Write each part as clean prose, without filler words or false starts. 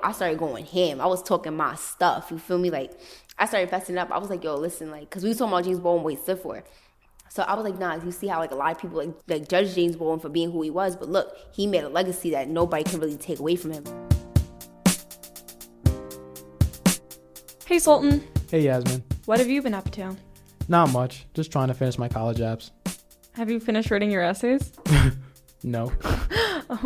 I started going ham. I was talking my stuff. You feel me? Like, I started fessing up. I was like, yo, listen, like, because we was talking about James Baldwin, what he stood for. So I was like, nah, you see how like a lot of people like judge James Baldwin for being who he was, but look, he made a legacy that nobody can really take away from him. Hey Sultan. Hey Yasmin. What have you been up to? Not much. Just trying to finish my college apps. Have you finished writing your essays? No.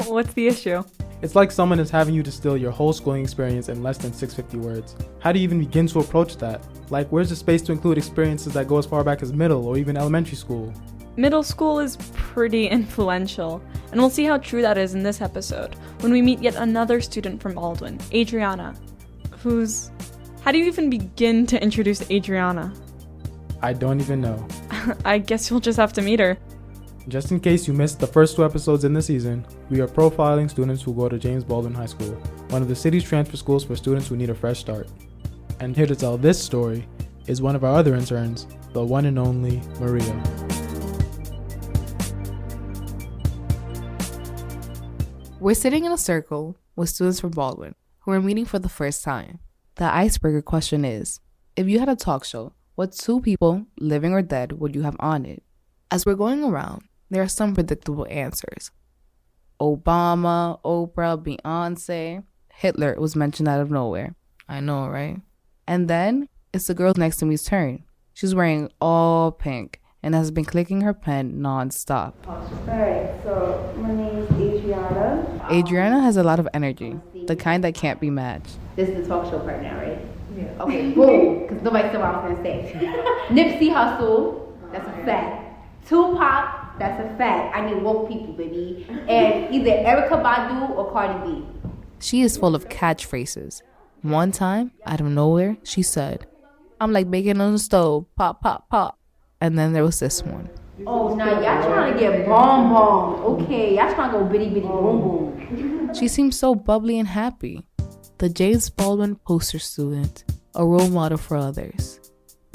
What's the issue? It's like someone is having you distill your whole schooling experience in less than 650 words. How do you even begin to approach that? Like, where's the space to include experiences that go as far back as middle or even elementary school? Middle school is pretty influential, and we'll see how true that is in this episode when we meet yet another student from Baldwin, Adriana, who's... How do you even begin to introduce Adriana? I don't even know. I guess you'll just have to meet her. Just in case you missed the first 2 episodes in the season, we are profiling students who go to James Baldwin High School, one of the city's transfer schools for students who need a fresh start. And here to tell this story is one of our other interns, the one and only Maria. We're sitting in a circle with students from Baldwin who are meeting for the first time. The icebreaker question is, if you had a talk show, what 2 people, living or dead, would you have on it? As we're going around, there are some predictable answers. Obama, Oprah, Beyonce, Hitler was mentioned out of nowhere. I know, right? And then it's the girl next to me's turn. She's wearing all pink and has been clicking her pen nonstop. Alright, so my name is Adriana. Adriana has a lot of energy, the kind that can't be matched. This is the talk show part now, right? Yeah. Okay, boom, because nobody said what I was going to say. Nipsey Hussle, that's a fact. Tupac, that's a fact. I need woke people, baby. And either Erykah Badu or Cardi B. She is full of catchphrases. One time, out of nowhere, she said, I'm like bacon on the stove, pop, pop, pop. And then there was this one. Oh, now y'all trying to get bomb. Okay, y'all trying to go bitty boom boom. She seems so bubbly and happy. The James Baldwin poster student, a role model for others.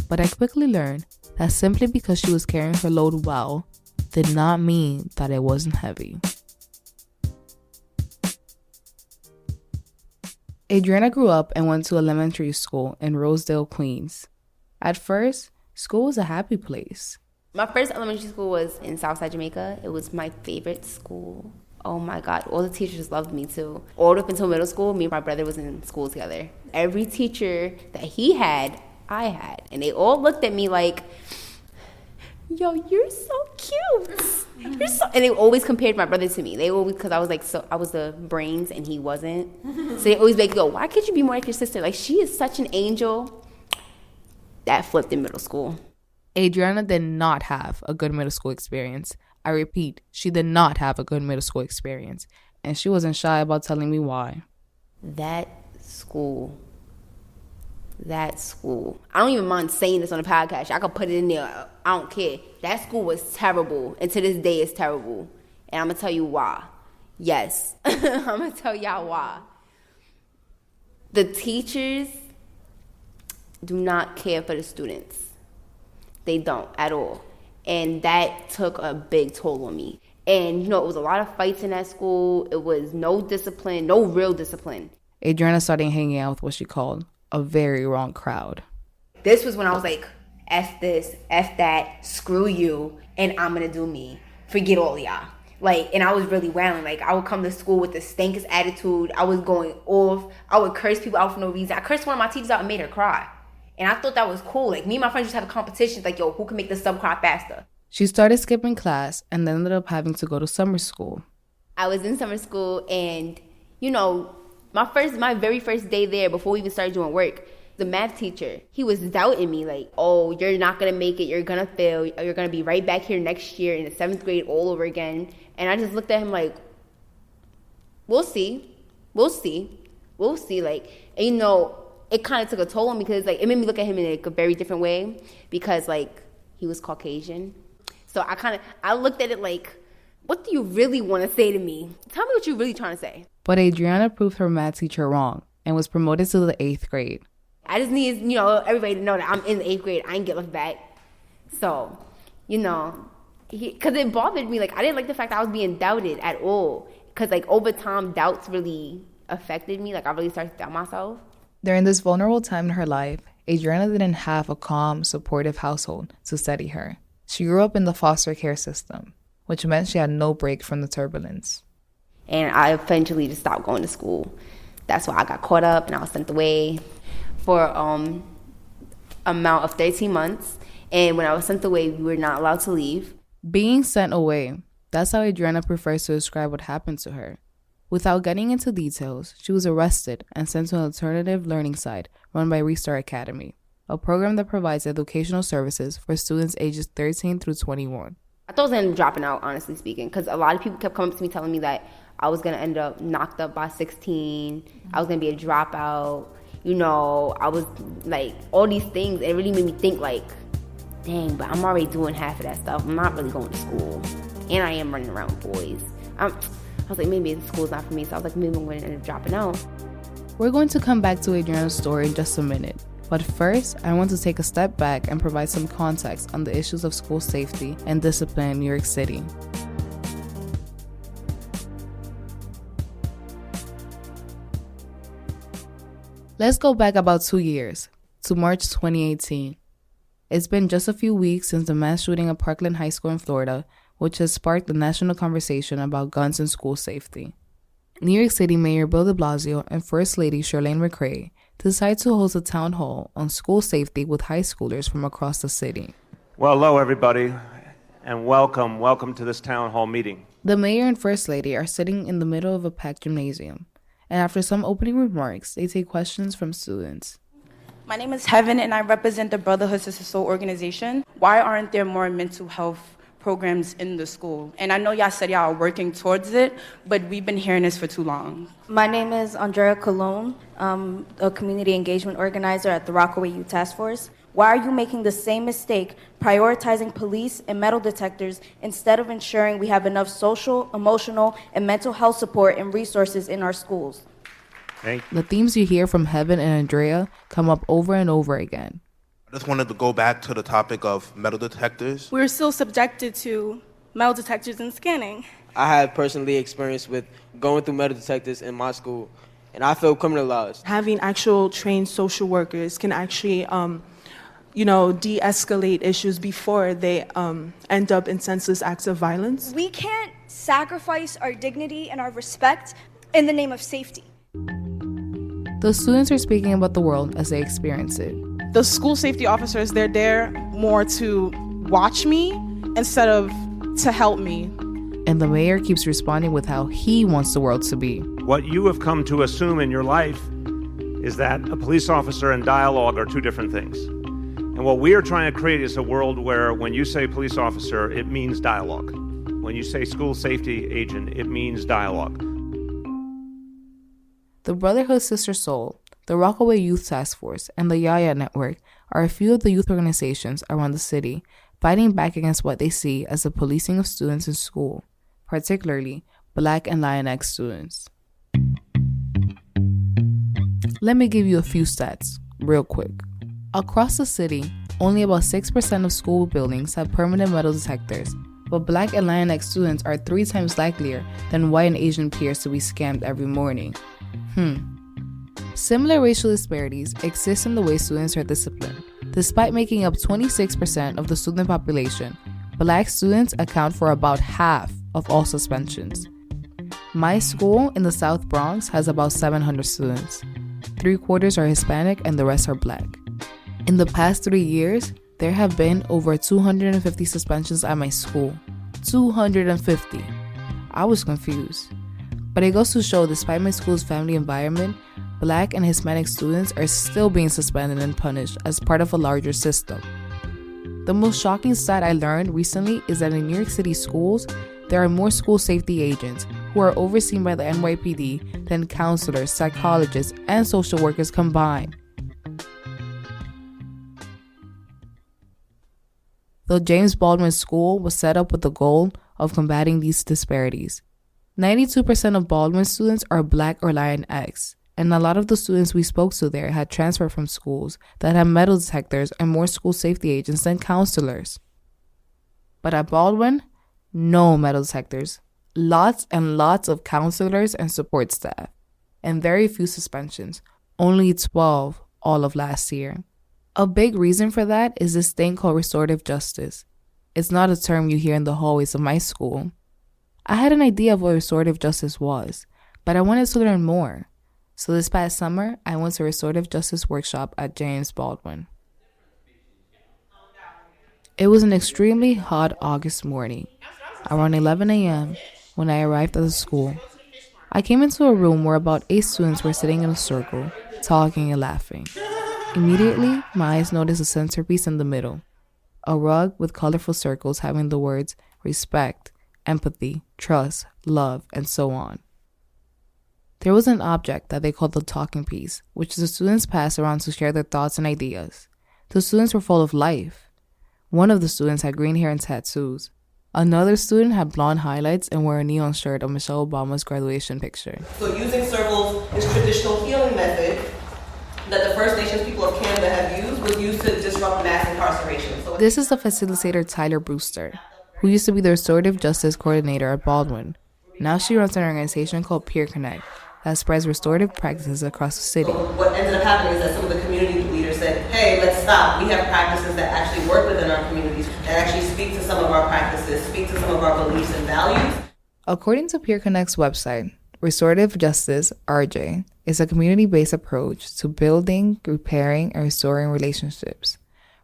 But I quickly learned that simply because she was carrying her load well did not mean that it wasn't heavy. Adriana grew up and went to elementary school in Rosedale, Queens. At first, school was a happy place. My first elementary school was in Southside Jamaica. It was my favorite school. Oh my God, all the teachers loved me too. All up until middle school, me and my brother was in school together. Every teacher that he had, I had. And they all looked at me like, yo, you're so cute. And they always compared my brother to me. They always, because I was like, so I was the brains and he wasn't. So they always like, yo, why can't you be more like your sister? Like, she is such an angel. That flipped in middle school. Adriana did not have a good middle school experience. I repeat, she did not have a good middle school experience. And she wasn't shy about telling me why. That school. I don't even mind saying this on the podcast. I could put it in there. I don't care. That school was terrible. And to this day, it's terrible. And I'm going to tell you why. Yes. I'm going to tell y'all why. The teachers do not care for the students. They don't at all. And that took a big toll on me. And, you know, it was a lot of fights in that school. It was no discipline, no real discipline. Adriana started hanging out with what she called a very wrong crowd. This was when I was like, F this, F that, screw you, and I'm going to do me. Forget all y'all. Like, and I was really wailing. Like, I would come to school with the stankest attitude. I was going off. I would curse people out for no reason. I cursed one of my teachers out and made her cry. And I thought that was cool. Like, me and my friends just have a competition. Like, yo, who can make the sub cry faster? She started skipping class and then ended up having to go to summer school. I was in summer school and, you know, my very first day there before we even started doing work, the math teacher, he was doubting me. Like, oh, you're not going to make it. You're going to fail. You're going to be right back here next year in the 7th grade all over again. And I just looked at him like, we'll see. Like, and, you know, it kind of took a toll on me because, like, it made me look at him in, like, a very different way because, like, he was Caucasian. So I looked at it like, what do you really want to say to me? Tell me what you're really trying to say. But Adriana proved her math teacher wrong and was promoted to the 8th grade. I just need, you know, everybody to know that I'm in the 8th grade. I ain't get left back. So, you know, because it bothered me. Like, I didn't like the fact that I was being doubted at all. Because, like, over time, doubts really affected me. Like, I really started to doubt myself. During this vulnerable time in her life, Adriana didn't have a calm, supportive household to steady her. She grew up in the foster care system, which meant she had no break from the turbulence. And I eventually just stopped going to school. That's why I got caught up and I was sent away for amount of 13 months. And when I was sent away, we were not allowed to leave. Being sent away, that's how Adriana prefers to describe what happened to her. Without getting into details, she was arrested and sent to an alternative learning site run by Restart Academy, a program that provides educational services for students ages 13 through 21. I thought I was going to be dropping out, honestly speaking, because a lot of people kept coming up to me telling me that I was going to end up knocked up by 16, I was going to be a dropout, you know, I was like, all these things. It really made me think like, dang, but I'm already doing half of that stuff. I'm not really going to school. And I am running around with boys. I was like, maybe the school's not for me. So I was like, maybe I'm going to end up dropping out. We're going to come back to Adriana's story in just a minute. But first, I want to take a step back and provide some context on the issues of school safety and discipline in New York City. Let's go back about 2 years, to March 2018. It's been just a few weeks since the mass shooting at Parkland High School in Florida, which has sparked the national conversation about guns and school safety. New York City Mayor Bill de Blasio and First Lady Chirlane McCray decided to host a town hall on school safety with high schoolers from across the city. Well, hello, everybody, and welcome to this town hall meeting. The mayor and First Lady are sitting in the middle of a packed gymnasium, and after some opening remarks, they take questions from students. My name is Heaven, and I represent the Brotherhood Sister Soul organization. Why aren't there more mental health programs in the school? And I know y'all said y'all are working towards it, but we've been hearing this for too long. My name is Andrea Colon. I'm a community engagement organizer at the Rockaway Youth Task Force. Why are you making the same mistake, prioritizing police and metal detectors instead of ensuring we have enough social, emotional, and mental health support and resources in our schools? The themes you hear from Heaven and Andrea come up over and over again. I just wanted to go back to the topic of metal detectors. We're still subjected to metal detectors and scanning. I have personally experience with going through metal detectors in my school, and I feel criminalized. Having actual trained social workers can actually de-escalate issues before they end up in senseless acts of violence. We can't sacrifice our dignity and our respect in the name of safety. The students are speaking about the world as they experience it. The school safety officers, they're there more to watch me instead of to help me. And the mayor keeps responding with how he wants the world to be. What you have come to assume in your life is that a police officer and dialogue are two different things. And what we are trying to create is a world where when you say police officer, it means dialogue. When you say school safety agent, it means dialogue. The Brotherhood Sister Soul, the Rockaway Youth Task Force, and the Yaya Network are a few of the youth organizations around the city fighting back against what they see as the policing of students in school, particularly Black and Latinx students. Let me give you a few stats, real quick. Across the city, only about 6% of school buildings have permanent metal detectors, but Black and Latinx students are 3 times likelier than white and Asian peers to be scammed every morning. Similar racial disparities exist in the way students are disciplined. Despite making up 26% of the student population, Black students account for about half of all suspensions. My school in the South Bronx has about 700 students. 3/4 are Hispanic and the rest are Black. In the past 3 years, there have been over 250 suspensions at my school. 250. I was confused. But it goes to show, despite my school's family environment, Black and Hispanic students are still being suspended and punished as part of a larger system. The most shocking stat I learned recently is that in New York City schools, there are more school safety agents who are overseen by the NYPD than counselors, psychologists, and social workers combined. The James Baldwin School was set up with the goal of combating these disparities. 92% of Baldwin students are Black or Latinx, and a lot of the students we spoke to there had transferred from schools that had metal detectors and more school safety agents than counselors. But at Baldwin, no metal detectors, lots and lots of counselors and support staff. and very few suspensions, only 12 all of last year. A big reason for that is this thing called restorative justice. It's not a term you hear in the hallways of my school. I had an idea of what restorative justice was, but I wanted to learn more. So this past summer, I went to a restorative justice workshop at James Baldwin. It was an extremely hot August morning, around 11 a.m., when I arrived at the school. I came into a room where about 8 students were sitting in a circle, talking and laughing. Immediately, my eyes noticed a centerpiece in the middle, a rug with colorful circles having the words respect, empathy, trust, love, and so on. There was an object that they called the talking piece, which the students passed around to share their thoughts and ideas. The students were full of life. One of the students had green hair and tattoos. Another student had blonde highlights and wore a neon shirt of Michelle Obama's graduation picture. So using circles is traditional healing method that the First Nations people of Canada have used was used to disrupt mass incarceration. This is the facilitator Tyler Brewster, who used to be the restorative justice coordinator at Baldwin. Now she runs an organization called Peer Connect that spreads restorative practices across the city. So what ended up happening is that some of the community leaders said, hey, let's stop. We have practices that actually work within our communities, that actually speak to some of our practices, speak to some of our beliefs and values. According to Peer Connect's website, restorative justice, RJ, is a community-based approach to building, repairing, and restoring relationships.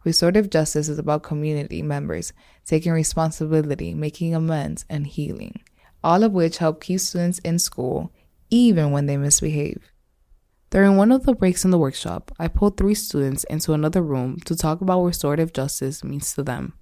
Restorative justice is about community members taking responsibility, making amends, and healing, all of which help keep students in school even when they misbehave. During one of the breaks in the workshop, I pulled 3 students into another room to talk about what restorative justice means to them.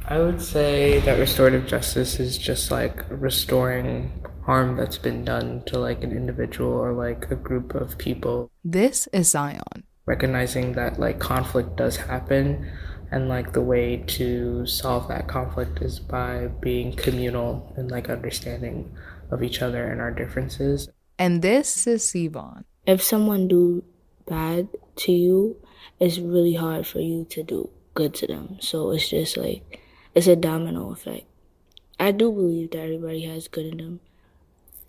I would say that restorative justice is just like restoring harm that's been done to like an individual or like a group of people. This is Zion. Recognizing that like conflict does happen, and like the way to solve that conflict is by being communal and like understanding of each other and our differences. And this is Sivan. If someone do bad to you, it's really hard for you to do good to them. So it's just like, it's a domino effect. I do believe that everybody has good in them,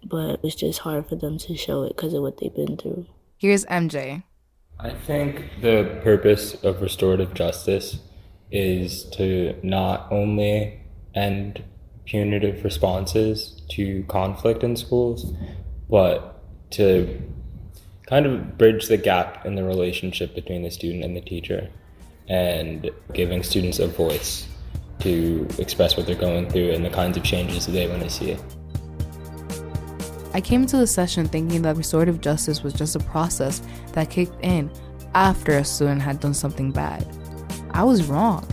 but it's just hard for them to show it because of what they've been through. Here's MJ. I think the purpose of restorative justice is to not only end punitive responses to conflict in schools, but to kind of bridge the gap in the relationship between the student and the teacher, and giving students a voice to express what they're going through and the kinds of changes that they want to see. I came into the session thinking that restorative justice was just a process that kicked in after a student had done something bad. I was wrong.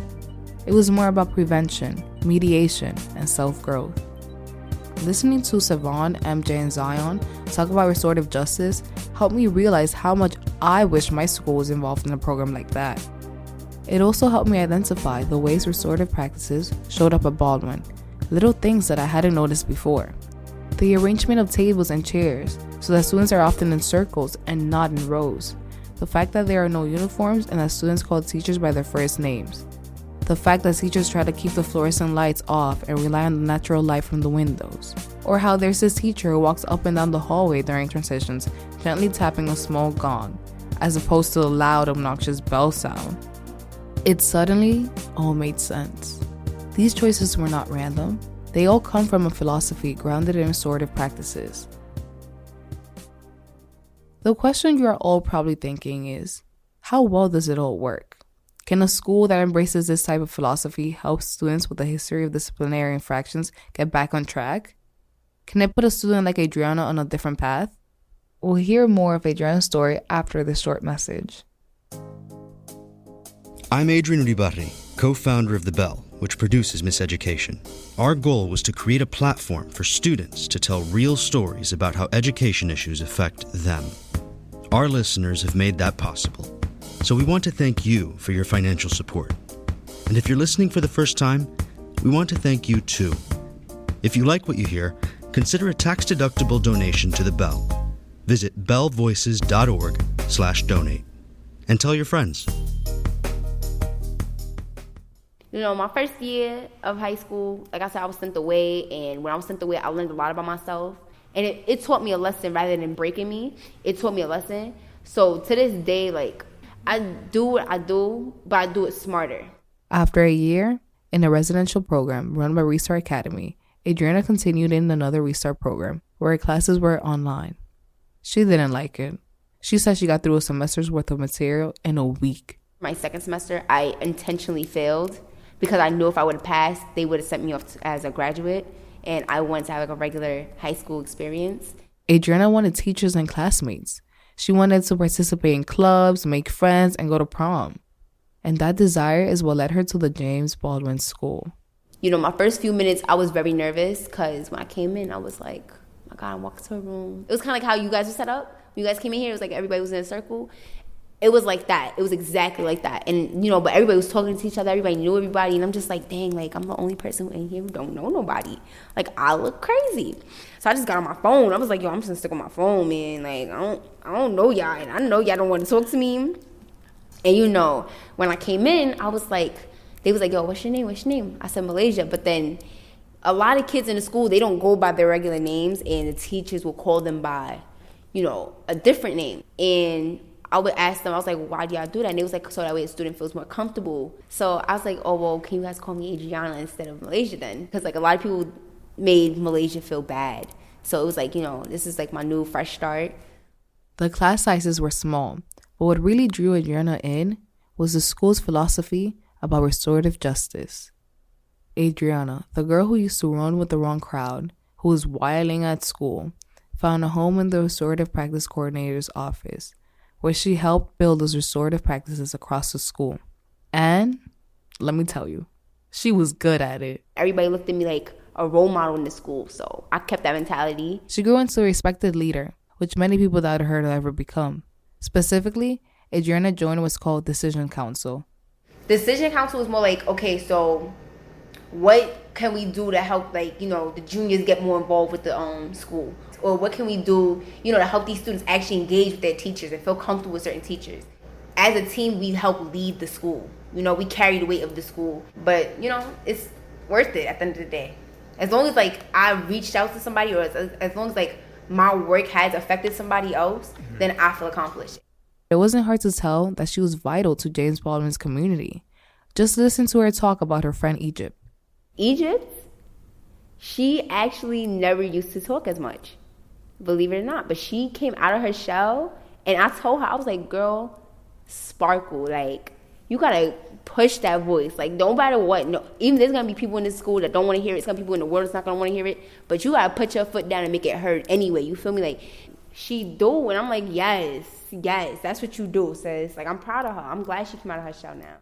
It was more about prevention, mediation, and self-growth. Listening to Sivan, MJ, and Zion talk about restorative justice helped me realize how much I wish my school was involved in a program like that. It also helped me identify the ways restorative practices showed up at Baldwin, little things that I hadn't noticed before. The arrangement of tables and chairs, so that students are often in circles and not in rows. The fact that there are no uniforms and that students call teachers by their first names. The fact that teachers try to keep the fluorescent lights off and rely on the natural light from the windows. Or how there's this teacher who walks up and down the hallway during transitions, gently tapping a small gong, as opposed to a loud, obnoxious bell sound. It suddenly all made sense. These choices were not random. They all come from a philosophy grounded in restorative practices. The question you are all probably thinking is, how well does it all work? Can a school that embraces this type of philosophy help students with a history of disciplinary infractions get back on track? Can it put a student like Adriana on a different path? We'll hear more of Adriana's story after this short message. I'm Adrian Uribarri, co-founder of The Bell, which produces Miseducation. Our goal was to create a platform for students to tell real stories about how education issues affect them. Our listeners have made that possible. So we want to thank you for your financial support. And if you're listening for the first time, we want to thank you too. If you like what you hear, consider a tax-deductible donation to The Bell. Visit bellvoices.org/donate and tell your friends. You know, my first year of high school, like I said, I was sent away, and when I was sent away, I learned a lot about myself. And it taught me a lesson rather than breaking me. It taught me a lesson. So to this day, like, I do what I do, but I do it smarter. After a year in a residential program run by Restart Academy, Adriana continued in another Restart program where her classes were online. She didn't like it. She said she got through a semester's worth of material in a week. My second semester, I intentionally failed because I knew if I would have passed, they would have sent me off as a graduate, and I wanted to have like a regular high school experience. Adriana wanted teachers and classmates. She wanted to participate in clubs, make friends, and go to prom. And that desire is what led her to the James Baldwin School. You know, my first few minutes, I was very nervous because when I came in, I was like, oh my God, I walked to a room. It was kind of like how you guys were set up. When you guys came in here, it was like everybody was in a circle. It was like that. It was exactly like that. And, you know, but everybody was talking to each other. Everybody knew everybody. And I'm just like, dang, like, I'm the only person in here who don't know nobody. Like, I look crazy. So I just got on my phone. I was like, yo, I'm just going to stick on my phone, man. Like, I don't know y'all. And I know y'all don't want to talk to me. And, you know, when I came in, I was like, they was like, yo, what's your name? What's your name? I said, Malaysia. But then a lot of kids in the school, they don't go by their regular names. And the teachers will call them by, you know, a different name. And I would ask them, I was like, why do y'all do that? And they was like, so that way a student feels more comfortable. So I was like, oh, well, can you guys call me Adriana instead of Malaysia then? Because, like, a lot of people made Malaysia feel bad. So it was like, you know, this is like my new fresh start. The class sizes were small, but what really drew Adriana in was the school's philosophy about restorative justice. Adriana, the girl who used to run with the wrong crowd, who was wilding at school, found a home in the restorative practice coordinator's office, where she helped build those restorative practices across the school. And let me tell you, she was good at it. Everybody looked at me like a role model in the school, so I kept that mentality. She grew into a respected leader, which many people doubted her to ever become. Specifically, Adriana joined what's called Decision Council. Decision Council is more like, okay, so what can we do to help, like, you know, the juniors get more involved with the school? Or what can we do, you know, to help these students actually engage with their teachers and feel comfortable with certain teachers? As a team, we help lead the school. You know, we carry the weight of the school. But, you know, it's worth it at the end of the day. As long as, like, I reached out to somebody, or as long as, like, my work has affected somebody else, then I feel accomplished. It wasn't hard to tell that she was vital to James Baldwin's community. Just listen to her talk about her friend Egypt. Egypt? She actually never used to talk as much, believe it or not. But she came out of her shell, and I told her, I was like, girl, sparkle. Like, you gotta push that voice. Like, no matter what, no, even there's gonna be people in this school that don't want to hear it. It's gonna be people in the world that's not gonna want to hear it. But you gotta put your foot down and make it heard anyway. You feel me? Like, she do, and I'm like, yes, that's what you do, sis. Like, I'm proud of her. I'm glad she came out of her shell now.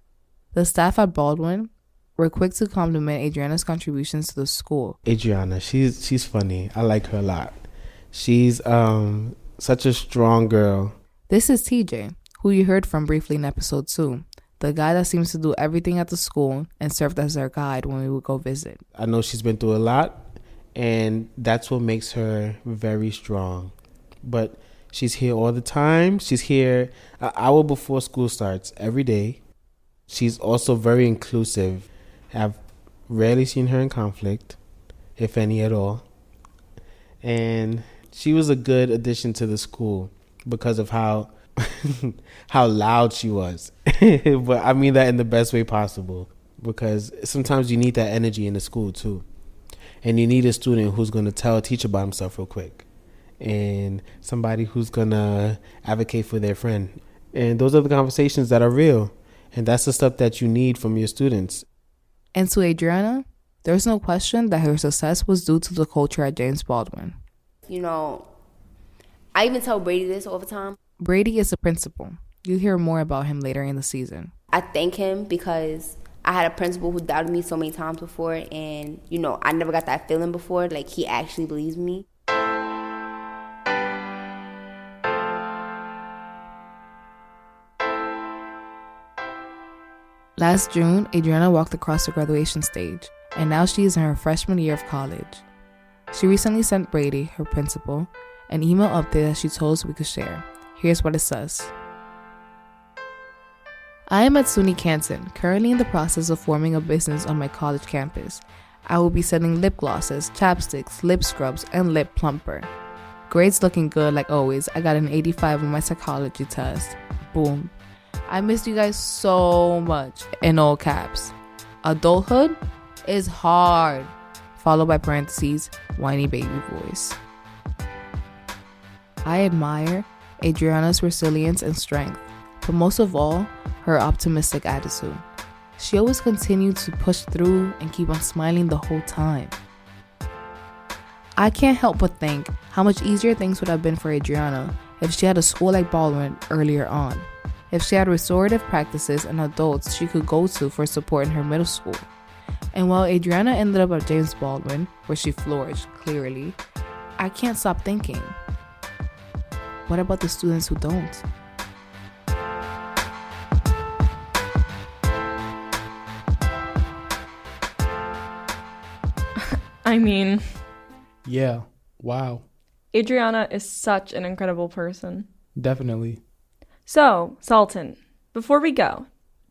The staff at Baldwin were quick to compliment Adriana's contributions to the school. Adriana, she's funny. I like her a lot. She's such a strong girl. This is TJ, who you heard from briefly in episode 2. The guy that seems to do everything at the school and served as our guide when we would go visit. I know she's been through a lot, and that's what makes her very strong. But she's here all the time. She's here an hour before school starts every day. She's also very inclusive. I've rarely seen her in conflict, if any at all. And she was a good addition to the school because of how loud she was. But I mean that in the best way possible, because sometimes you need that energy in the school too. And you need a student who's going to tell a teacher about himself real quick, and somebody who's going to advocate for their friend. And those are the conversations that are real. And that's the stuff that you need from your students. And to Adriana, there's no question that her success was due to the culture at James Baldwin. You know, I even tell Brady this all the time. Brady is the principal. You'll hear more about him later in the season. I thank him because I had a principal who doubted me so many times before, and, you know, I never got that feeling before. Like, he actually believes me. Last June, Adriana walked across the graduation stage, and now she is in her freshman year of college. She recently sent Brady, her principal, an email update that she told us we could share. Here's what it says. I am at SUNY Canton, currently in the process of forming a business on my college campus. I will be selling lip glosses, chapsticks, lip scrubs, and lip plumper. Grades looking good like always. I got an 85 on my psychology test. Boom. I missed you guys so much, in all caps. Adulthood is hard. Followed by parentheses, whiny baby voice. I admire Adriana's resilience and strength, but most of all, her optimistic attitude. She always continued to push through and keep on smiling the whole time. I can't help but think how much easier things would have been for Adriana if she had a school like Baldwin earlier on, if she had restorative practices and adults she could go to for support in her middle school. And while Adriana ended up at James Baldwin, where she flourished clearly, I can't stop thinking, what about the students who don't? I mean... Yeah, wow. Adriana is such an incredible person. Definitely. So, Sultan, before we go,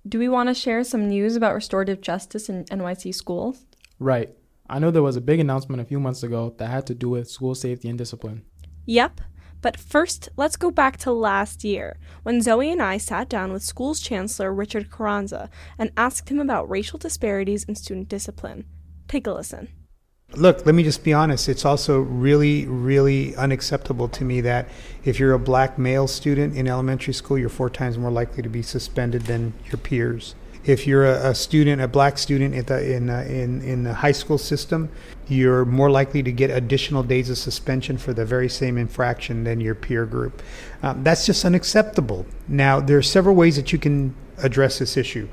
do we want to share some news about restorative justice in NYC schools? Right. I know there was a big announcement a few months ago that had to do with school safety and discipline. Yep. But first, let's go back to last year, when Zoe and I sat down with school's chancellor, Richard Carranza, and asked him about racial disparities in student discipline. Take a listen. Look, let me just be honest. It's also really, really unacceptable to me that if you're a black male student in elementary school, you're 4 times more likely to be suspended than your peers. If you're a black student in the high school system, you're more likely to get additional days of suspension for the very same infraction than your peer group. That's just unacceptable. Now, there are several ways that you can address this issue.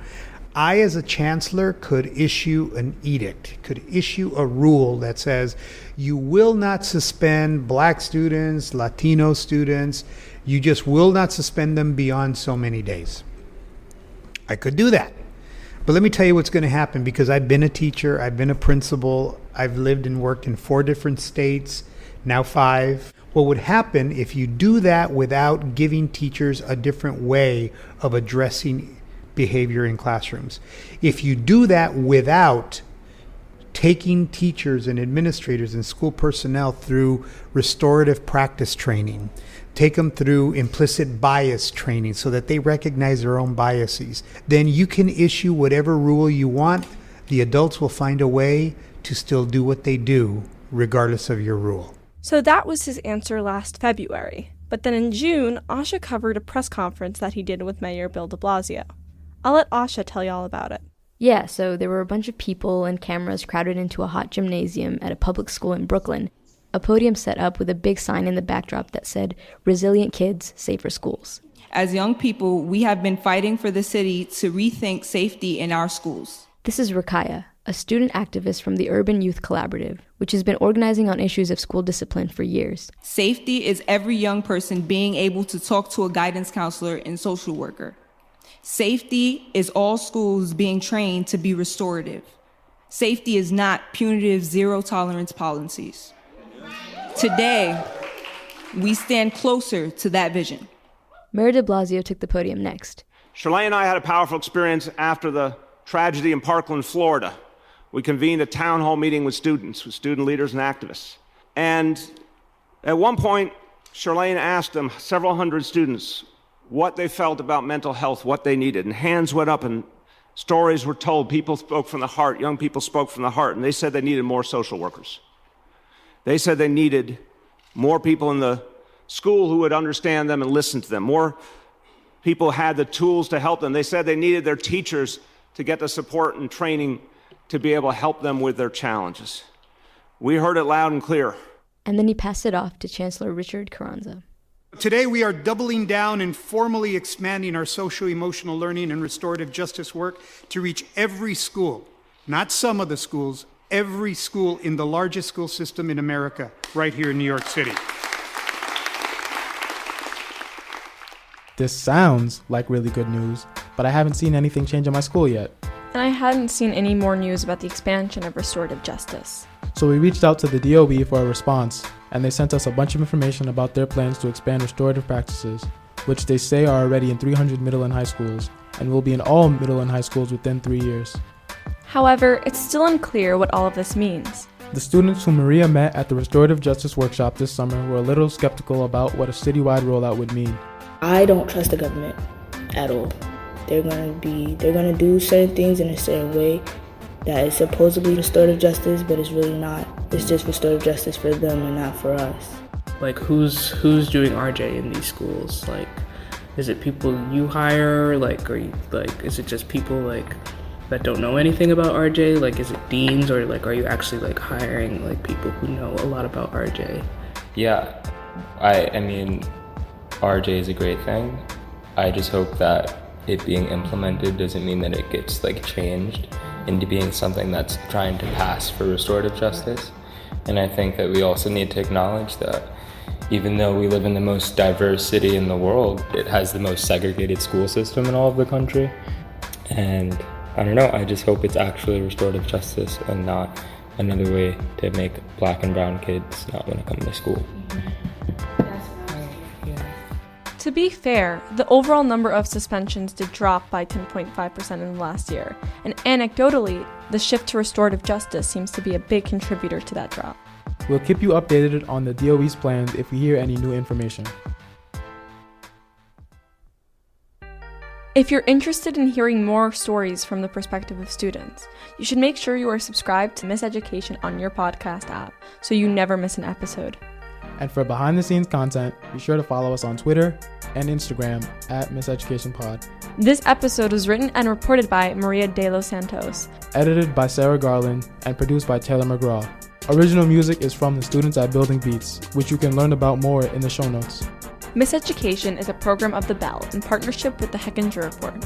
I, as a chancellor, could issue an edict, could issue a rule that says you will not suspend black students, Latino students, you just will not suspend them beyond so many days. I could do that. But let me tell you what's going to happen, because I've been a teacher, I've been a principal, I've lived and worked in 4 different states, now 5. What would happen if you do that without giving teachers a different way of addressing behavior in classrooms? If you do that without taking teachers and administrators and school personnel through restorative practice training, take them through implicit bias training so that they recognize their own biases, then you can issue whatever rule you want. The adults will find a way to still do what they do regardless of your rule. So that was his answer last February. But then in June, Asha covered a press conference that he did with Mayor Bill de Blasio. I'll let Asha tell you all about it. Yeah, so there were a bunch of people and cameras crowded into a hot gymnasium at a public school in Brooklyn. A podium set up with a big sign in the backdrop that said, "Resilient kids, safer schools." As young people, we have been fighting for the city to rethink safety in our schools. This is Rakaya, a student activist from the Urban Youth Collaborative, which has been organizing on issues of school discipline for years. Safety is every young person being able to talk to a guidance counselor and social worker. Safety is all schools being trained to be restorative. Safety is not punitive zero-tolerance policies. Today, we stand closer to that vision. Mayor de Blasio took the podium next. Shirley and I had a powerful experience after the tragedy in Parkland, Florida. We convened a town hall meeting with students, with student leaders and activists. And at one point, Shirley asked them, several hundred students, what they felt about mental health, what they needed. And hands went up and stories were told. People spoke from the heart. Young people spoke from the heart. And they said they needed more social workers. They said they needed more people in the school who would understand them and listen to them. More people had the tools to help them. They said they needed their teachers to get the support and training to be able to help them with their challenges. We heard it loud and clear. And then he passed it off to Chancellor Richard Carranza. Today, we are doubling down and formally expanding our socio-emotional learning and restorative justice work to reach every school, not some of the schools, every school in the largest school system in America, right here in New York City. This sounds like really good news, but I haven't seen anything change in my school yet. And I hadn't seen any more news about the expansion of restorative justice. So we reached out to the DOE for a response, and they sent us a bunch of information about their plans to expand restorative practices, which they say are already in 300 middle and high schools, and will be in all middle and high schools within 3 years. However, it's still unclear what all of this means. The students who Maria met at the Restorative Justice Workshop this summer were a little skeptical about what a citywide rollout would mean. I don't trust the government at all. They're gonna do certain things in a certain way that is supposedly restorative justice, but it's really not. It's just restorative justice for them and not for us. Like, who's doing RJ in these schools? Like, is it people you hire? Like, is it just people like that don't know anything about RJ? Like, is it deans, or like, are you actually like hiring like people who know a lot about RJ? Yeah, I mean, RJ is a great thing. I just hope that it being implemented doesn't mean that it gets like changed into being something that's trying to pass for restorative justice. And I think that we also need to acknowledge that even though we live in the most diverse city in the world, it has the most segregated school system in all of the country. And I don't know, I just hope it's actually restorative justice and not another way to make black and brown kids not want to come to school. To be fair, the overall number of suspensions did drop by 10.5% in the last year, and anecdotally, the shift to restorative justice seems to be a big contributor to that drop. We'll keep you updated on the DOE's plans if we hear any new information. If you're interested in hearing more stories from the perspective of students, you should make sure you are subscribed to Miseducation on your podcast app so you never miss an episode. And for behind-the-scenes content, be sure to follow us on Twitter and Instagram at MisEducationPod. This episode was written and reported by Maria de los Santos, edited by Sarah Garland, and produced by Taylor McGraw. Original music is from the students at Building Beats, which you can learn about more in the show notes. Miseducation is a program of the Bell in partnership with the Hechinger Report.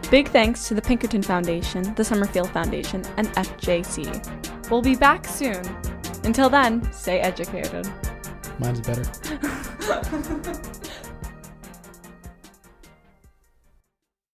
Big thanks to the Pinkerton Foundation, the Summerfield Foundation, and FJC. We'll be back soon. Until then, stay educated. Mine's better.